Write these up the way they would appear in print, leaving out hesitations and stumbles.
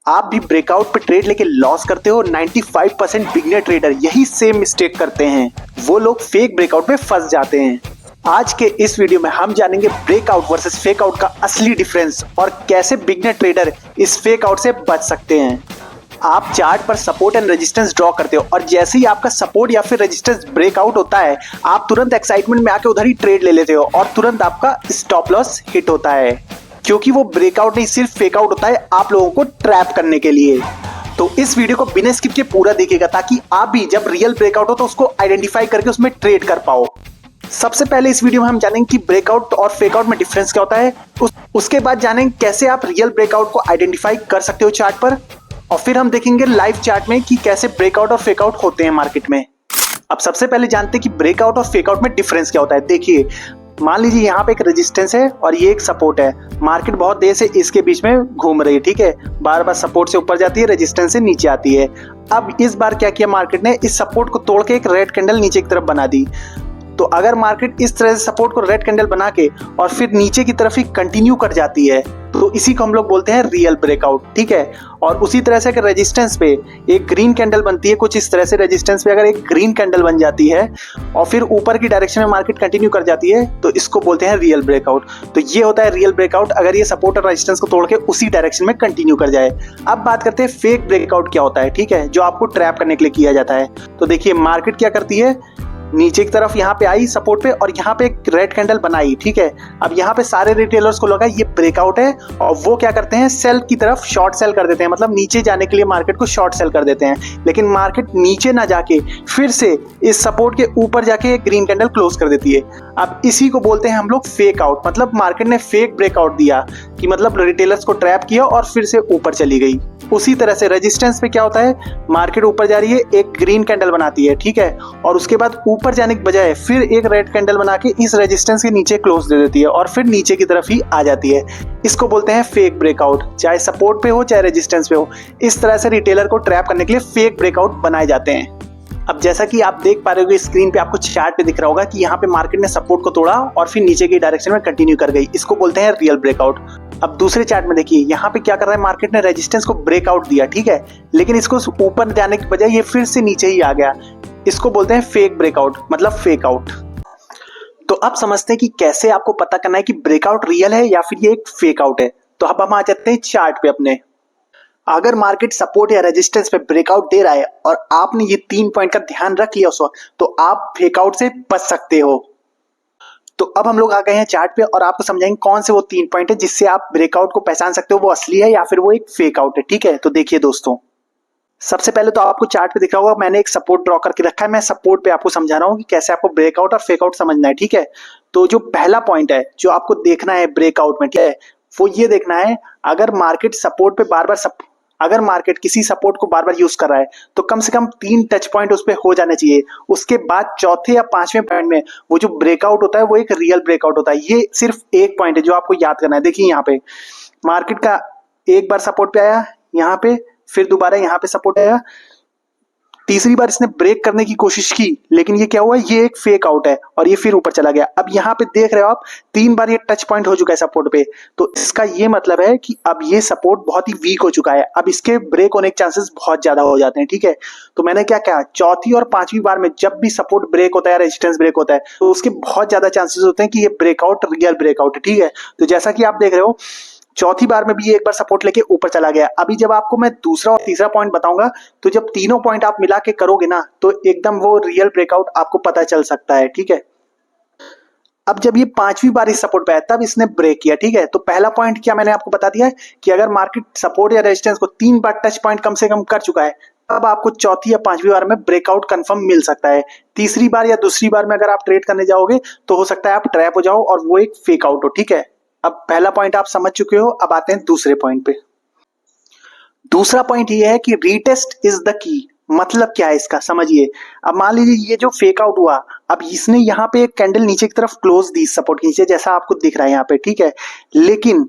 आप भी ब्रेकआउट पे ट्रेड लेके लॉस करते हो? 95% बिगनर ट्रेडर यही सेम मिस्टेक करते हैं। वो लोग फेक ब्रेकआउट में फंस जाते हैं। आज के इस वीडियो में हम जानेंगे ब्रेकआउट वर्सेस फेक आउट का असली डिफरेंस और कैसे बिगनर ट्रेडर इस फेक आउट से बच सकते हैं। आप चार्ट पर सपोर्ट एंड रेजिस्टेंस ड्रॉ करते हो और जैसे ही आपका सपोर्ट या फिर रेजिस्टेंस ब्रेकआउट होता है, आप तुरंत एक्साइटमेंट में आके उधर ही ट्रेड ले लेते हो और तुरंत आपका स्टॉप लॉस हिट होता है, क्योंकि वो ब्रेकआउट नहीं सिर्फ फेक आउट होता है आप लोगों को ट्रैप करने के लिए। तो इस वीडियो को बिना स्किप के पूरा देखिएगा ताकि आप भी जब रियल ब्रेकआउट हो तो उसको आइडेंटिफाई करके उसमें ट्रेड कर पाओ। सबसे पहले इस वीडियो में हम जानेंगे कि ब्रेकआउट और फेक आउट में डिफरेंस क्या होता है। उसके बाद जानेंगे कैसे आप रियल ब्रेकआउट को आइडेंटिफाई कर सकते हो चार्ट पर, और फिर हम देखेंगे लाइव चार्ट में कि कैसे ब्रेकआउट और फेक आउट होते हैं मार्केट में। अब सबसे पहले जानते हैं कि ब्रेकआउट और फेक आउट में डिफरेंस क्या होता है। देखिए, मान लीजिए यहाँ पे एक रेजिस्टेंस है और ये एक सपोर्ट है। मार्केट बहुत देर से इसके बीच में घूम रही है, ठीक है। बार बार सपोर्ट से ऊपर जाती है, रेजिस्टेंस से नीचे आती है। अब इस बार क्या किया मार्केट ने, इस सपोर्ट को तोड़ के एक रेड कैंडल नीचे की तरफ बना दी। तो अगर मार्केट इस तरह से सपोर्ट को रेड कैंडल बना के और फिर नीचे की तरफ ही कंटिन्यू कर जाती है तो इसी को हम लोग बोलते हैं रियल ब्रेकआउट, ठीक है। और उसी तरह से अगर रेजिस्टेंस पे एक ग्रीन कैंडल बनती है, कुछ इस तरह से रेजिस्टेंस पे अगर एक ग्रीन कैंडल बन जाती है और फिर ऊपर की डायरेक्शन में मार्केट कंटिन्यू कर जाती है तो इसको बोलते हैं रियल ब्रेकआउट। तो ये होता है रियल ब्रेकआउट अगर ये सपोर्ट और रेजिस्टेंस को तोड़ के उसी डायरेक्शन में कंटिन्यू कर जाए। अब बात करते हैं फेक ब्रेकआउट क्या होता है, ठीक है, जो आपको ट्रैप करने के लिए किया जाता है। तो देखिए मार्केट क्या करती है, नीचे की तरफ यहाँ पे आई सपोर्ट पे और यहाँ पे एक रेड कैंडल बनाई, ठीक है। अब यहाँ पे सारे रिटेलर्स को लगा ये ब्रेकआउट है और वो क्या करते हैं, सेल की तरफ शॉर्ट सेल कर देते हैं, मतलब नीचे जाने के लिए मार्केट को शॉर्ट सेल कर देते हैं। लेकिन मार्केट नीचे ना जाके फिर से इस सपोर्ट के ऊपर जाके एक ग्रीन कैंडल क्लोज कर देती है। अब इसी को बोलते हैं हम लोग फेक आउट, मतलब मार्केट ने फेक ब्रेकआउट दिया कि मतलब रिटेलर्स को ट्रैप किया और फिर से ऊपर चली गई। उसी तरह से रेजिस्टेंस पे क्या होता है, मार्केट ऊपर जा रही है, एक ग्रीन कैंडल बनाती है, ठीक है, और उसके बाद ऊपर जाने के बजाय फिर एक रेड कैंडल बना के इस रेजिस्टेंस के नीचे क्लोज दे देती है और फिर नीचे की तरफ ही आ जाती है। इसको बोलते हैं फेक ब्रेकआउट, चाहे सपोर्ट पे हो चाहे रेजिस्टेंस पे हो। इस तरह से रिटेलर को ट्रैप करने के लिए फेक ब्रेकआउट बनाए जाते हैं। अब जैसा कि आप देख पा रहे हो स्क्रीन पे, आपको चार्ट पे दिख रहा होगा कि यहाँ पे मार्केट ने सपोर्ट को तोड़ा और फिर नीचे की डायरेक्शन में कंटिन्यू कर गई। इसको बोलते हैं रियल ब्रेकआउट। अब दूसरे चार्ट में देखिए, यहाँ पे क्या कर रहा है, मार्केट ने रेजिस्टेंस को ब्रेकआउट दिया, ठीक है, लेकिन इसको ऊपर जाने के बजाय ये फिर से नीचे ही आ गया। इसको बोलते हैं फेक ब्रेकआउट, मतलब फेक आउट। तो अब समझते हैं कि कैसे आपको पता करना है कि ब्रेकआउट रियल है या फिर ये एक फेक आउट है। तो अब हम आ जाते हैं चार्ट पे अपने। अगर मार्केट सपोर्ट या रेजिस्टेंस पे ब्रेकआउट दे रहा है और आपने ये 3 पॉइंट का ध्यान रख लिया उस वक्त, तो आप फेक आउट से बच सकते हो। तो अब हम लोग आ गए हैं चार्ट पे और आपको समझाएंगे कौन से वो 3 पॉइंट है जिससे आप ब्रेकआउट को पहचान सकते हो वो असली है या फिर वो एक फेक आउट है, ठीक है। तो देखिए दोस्तों, सबसे पहले तो आपको चार्ट पे दिख रहा होगा मैंने एक सपोर्ट ड्रॉ करके रखा है। मैं सपोर्ट पे आपको समझा रहा हूँ कि कैसे आपको ब्रेकआउट और फेक आउट समझना है, ठीक है। तो जो पहला पॉइंट है जो आपको देखना है ब्रेकआउट में, ठीक है, वो ये देखना है अगर मार्केट सपोर्ट पे बार बार अगर मार्केट किसी सपोर्ट को बार बार यूज कर रहा है तो कम से कम 3 टच पॉइंट उस पे हो जाने चाहिए। उसके बाद चौथे या 5वें पॉइंट में वो जो ब्रेकआउट होता है वो एक रियल ब्रेकआउट होता है। ये सिर्फ एक पॉइंट है जो आपको याद करना है। देखिए यहाँ पे मार्केट का एक बार सपोर्ट पे आया, यहाँ पे फिर दोबारा यहाँ पे सपोर्ट आया, तीसरी बार इसने ब्रेक करने की कोशिश की, लेकिन ये क्या हुआ, ये एक फेक आउट है और ये फिर ऊपर चला गया। अब यहाँ पे देख रहे हो आप 3 बार ये टच पॉइंट हो चुका है सपोर्ट पे, तो इसका ये मतलब है कि अब ये सपोर्ट बहुत ही वीक हो चुका है। अब इसके ब्रेक होने के चांसेस बहुत ज्यादा हो जाते हैं, ठीक है। तो मैंने क्या कहा, चौथी और 5वीं बार में जब भी सपोर्ट ब्रेक होता है, रेजिस्टेंस ब्रेक होता है, तो उसके बहुत ज्यादा चांसेस होते हैं कि ये ब्रेकआउट रियल ब्रेकआउट है, ठीक है। तो जैसा कि आप देख रहे हो चौथी बार में भी एक बार सपोर्ट लेके ऊपर चला गया। अभी जब आपको मैं दूसरा और तीसरा पॉइंट बताऊंगा तो जब तीनों पॉइंट आप मिला के करोगे ना तो एकदम वो रियल ब्रेकआउट आपको पता चल सकता है, ठीक है। अब जब ये 5वीं बार इस सपोर्ट पे आया तब इसने ब्रेक किया, ठीक है। तो पहला पॉइंट क्या मैंने आपको बता दिया है कि अगर मार्केट सपोर्ट या रेजिस्टेंस को 3 बार टच पॉइंट कम से कम कर चुका है तब आपको चौथी या 5वीं बार में ब्रेकआउट कंफर्म मिल सकता है। तीसरी बार या दूसरी बार में अगर आप ट्रेड करने जाओगे तो हो सकता है आप ट्रैप हो जाओ और वो एक फेक आउट हो, ठीक है। अब पहला पॉइंट आप समझ चुके हो, अब आते हैं दूसरे पॉइंट पे। दूसरा पॉइंट ये है कि रीटेस्ट इज द की। मतलब क्या है इसका, समझिए। अब मान लीजिए ये जो फेक आउट हुआ, अब इसने यहाँ पे एक कैंडल नीचे की तरफ क्लोज दी सपोर्ट के नीचे, जैसा आपको दिख रहा है यहाँ पे, ठीक है। लेकिन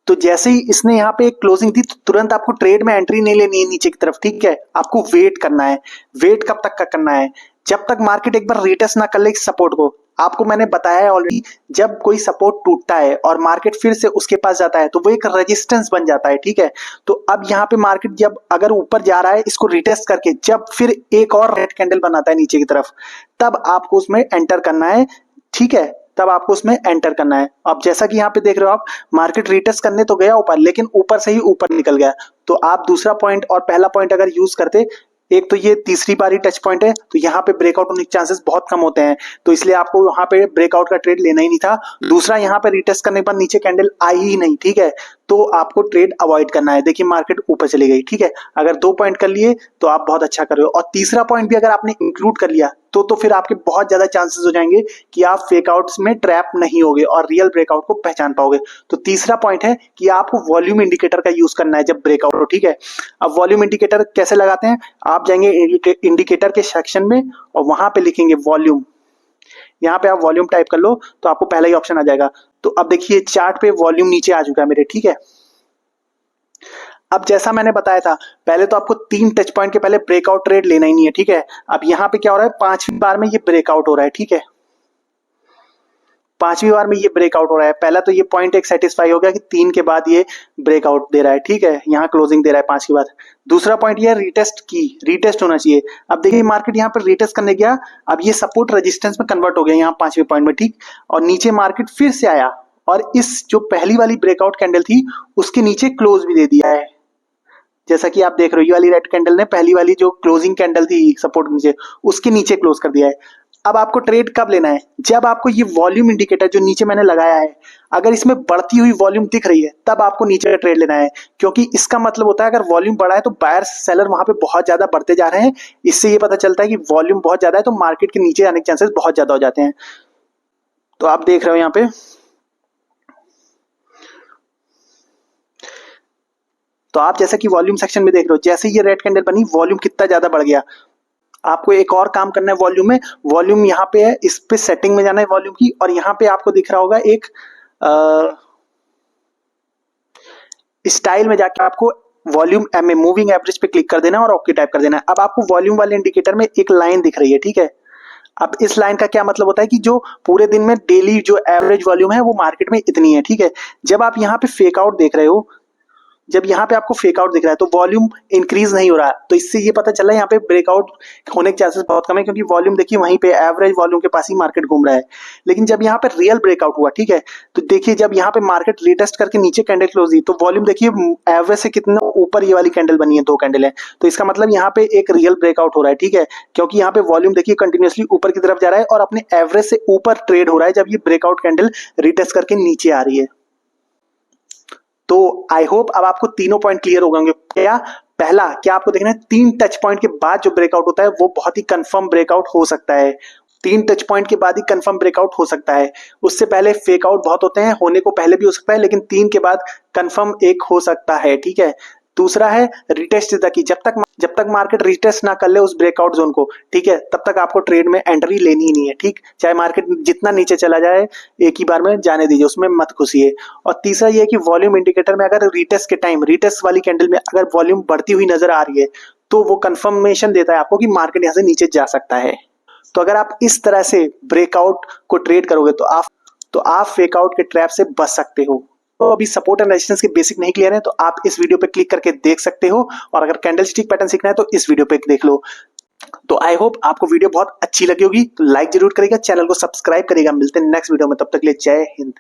तो जैसे ही इसने यहाँ पे एक क्लोजिंग दी तो तुरंत आपको ट्रेड में एंट्री नहीं लेनी है नीचे की तरफ, ठीक है। आपको वेट करना है। वेट कब तक का करना है, जब तक मार्केट एक बार रिटेस्ट ना कर ले इस सपोर्ट को। आपको मैंने बताया है ऑलरेडी, जब कोई सपोर्ट टूटता है और मार्केट फिर से उसके पास जाता है तो वो एक रेजिस्टेंस बन जाता है, ठीक है। तो अब यहाँ पे मार्केट जब अगर ऊपर जा रहा है इसको रिटेस्ट करके जब फिर एक और रेड कैंडल बनाता है नीचे की तरफ, तब आपको उसमें एंटर करना है, ठीक है। तब आपको उसमें एंटर करना है। अब जैसा कि यहाँ पे देख रहे हो आप, मार्केट रिटेस्ट करने तो गया ऊपर, लेकिन ऊपर से ही ऊपर निकल गया। तो आप दूसरा पॉइंट और पहला पॉइंट अगर यूज करते, एक तो ये तीसरी बारी टच पॉइंट है, तो यहाँ पे ब्रेकआउट होने के चांसेस बहुत कम होते हैं, तो इसलिए आपको यहाँ पे ब्रेकआउट का ट्रेड लेना ही नहीं था। दूसरा, यहाँ पे रिटेस्ट करने के बाद नीचे कैंडल आई ही नहीं, ठीक है, तो आपको ट्रेड अवॉइड करना है। देखिए मार्केट ऊपर चली गई, ठीक है। अगर 2 पॉइंट कर लिए तो आप बहुत अच्छा कर रहे हो, और तीसरा पॉइंट भी अगर आपने इंक्लूड कर लिया तो फिर आपके बहुत ज्यादा चांसेस हो जाएंगे कि आप फेकआउट्स में ट्रैप नहीं होगे और रियल ब्रेकआउट को पहचान पाओगे। तो तीसरा पॉइंट है कि आपको वॉल्यूम इंडिकेटर का यूज करना है जब ब्रेकआउट हो, ठीक है। अब वॉल्यूम इंडिकेटर कैसे लगाते हैं, आप जाएंगे इंडिकेटर के सेक्शन में और वहां पे लिखेंगे वॉल्यूम। यहाँ पे आप वॉल्यूम टाइप कर लो तो आपको पहला ही ऑप्शन आ जाएगा। तो अब देखिए चार्ट पे वॉल्यूम नीचे आ चुका है मेरे, ठीक है। अब जैसा मैंने बताया था, पहले तो आपको 3 टच पॉइंट के पहले ब्रेकआउट ट्रेड लेना ही नहीं है, ठीक है। अब यहाँ पे क्या हो रहा है, 5वीं बार में ये ब्रेकआउट हो रहा है, ठीक है। 5वीं बार में ये ब्रेकआउट हो रहा है। पहला तो ये पॉइंट एक सेटिस्फाई हो गया कि 3 के बाद ये ब्रेकआउट दे रहा है, ठीक है, यहाँ क्लोजिंग दे रहा है 5 के बाद। दूसरा पॉइंट ये रिटेस्ट की, रिटेस्ट होना चाहिए। अब देखिए मार्केट यहाँ पर रिटेस्ट करने गया, अब ये सपोर्ट रेजिस्टेंस में कन्वर्ट हो गया यहाँ 5वें पॉइंट में, ठीक। और नीचे मार्केट फिर से आया और इस जो पहली वाली ब्रेकआउट कैंडल थी उसके नीचे क्लोज भी दे दिया है। जैसा कि आप देख रहे हो, ये वाली रेड कैंडल ने पहली वाली जो क्लोजिंग कैंडल थी सपोर्ट नीचे, उसके नीचे क्लोज कर दिया है। अब आपको ट्रेड कब लेना है, जब आपको ये वॉल्यूम इंडिकेटर जो नीचे मैंने लगाया है, अगर इसमें बढ़ती हुई वॉल्यूम दिख रही है तब आपको नीचे का ट्रेड लेना है, क्योंकि इसका मतलब होता है अगर वॉल्यूम बढ़ा है तो बायर सेलर वहां पे बहुत ज्यादा बढ़ते जा रहे हैं। इससे ये पता चलता है कि वॉल्यूम बहुत ज्यादा है, तो मार्केट के नीचे आने के चांसेस बहुत ज्यादा हो जाते हैं। तो आप देख रहे हो यहाँ पे, तो आप जैसा कि वॉल्यूम सेक्शन में देख रहे हो, जैसे ये रेड कैंडल बनी वॉल्यूम कितना ज्यादा बढ़ गया। आपको एक और काम करना है वॉल्यूम में, वॉल्यूम यहाँ पे है, इस पे सेटिंग में जाना है वॉल्यूम की, और यहाँ पे आपको दिख रहा होगा एक स्टाइल में जाके आपको वॉल्यूम एम मूविंग एवरेज पे क्लिक कर देना है और ओके टाइप कर देना है। अब आपको वॉल्यूम वाले इंडिकेटर में एक लाइन दिख रही है, ठीक है। अब इस लाइन का क्या मतलब होता है कि जो पूरे दिन में डेली जो एवरेज वॉल्यूम है वो मार्केट में इतनी है, ठीक है। जब आप यहाँ पे फेक आउट देख रहे हो, जब यहाँ पे आपको फेक आउट दिख रहा है तो वॉल्यूम इंक्रीज नहीं हो रहा है, तो इससे ये पता चला यहाँ पे ब्रेकआउट होने के चांसेस बहुत कम है, क्योंकि वॉल्यूम देखिए वहीं पे एवरेज वॉल्यूम के पास ही मार्केट घूम रहा है। लेकिन जब यहाँ पे रियल ब्रेकआउट हुआ, ठीक है, तो देखिए जब यहाँ पे मार्केट रिटेस्ट करके नीचे कैंडल क्लोज हुई तो वॉल्यूम देखिए एवरेज से कितना ऊपर ये वाली कैंडल बनी है, 2 कैंडल है, तो इसका मतलब यहाँ पे एक रियल ब्रेकआउट हो रहा है, ठीक है। क्योंकि यहाँ पे वॉल्यूम देखिए कंटिन्यूसली ऊपर की तरफ जा रहा है और अपने एवरेज से ऊपर ट्रेड हो रहा है जब ये ब्रेकआउट कैंडल रिटेस्ट करके नीचे आ रही है। तो आई होप अब आपको तीनों पॉइंट क्लियर हो गए। क्या पहला, क्या आपको देखना है 3 टच पॉइंट के बाद जो ब्रेकआउट होता है वो बहुत ही कंफर्म ब्रेकआउट हो सकता है। 3 टच पॉइंट के बाद ही कंफर्म ब्रेकआउट हो सकता है, उससे पहले फेक आउट बहुत होते हैं, होने को पहले भी हो सकता है, लेकिन 3 के बाद कंफर्म एक हो सकता है, ठीक है। दूसरा है रिटेस्ट तक की, जब तक मार्केट रिटेस्ट ना कर ले उस ब्रेकआउट जोन को, ठीक है, तब तक आपको ट्रेड में एंट्री लेनी ही नहीं है, ठीक। चाहे मार्केट जितना नीचे चला जाए एक ही बार में जाने दीजिए, उसमें मत घुसिए। और तीसरा ये है कि वॉल्यूम इंडिकेटर में अगर रिटेस्ट के टाइम, रिटेस्ट वाली कैंडल में अगर वॉल्यूम बढ़ती हुई नजर आ रही है तो वो कंफर्मेशन देता है आपको कि मार्केट यहाँ से नीचे जा सकता है। तो अगर आप इस तरह से ब्रेकआउट को ट्रेड करोगे तो आप फेकआउट के ट्रैप से बच सकते हो। तो अभी सपोर्ट एंड रेजिस्टेंस के बेसिक नहीं क्लियर है तो आप इस वीडियो पे क्लिक करके देख सकते हो, और अगर कैंडलस्टिक पैटर्न सीखना है तो इस वीडियो पे देख लो। तो आई होप आपको वीडियो बहुत अच्छी लगी होगी, तो लाइक जरूर करेगा, चैनल को सब्सक्राइब करेगा। मिलते हैं नेक्स्ट वीडियो में, तब तक के लिए जय हिंद।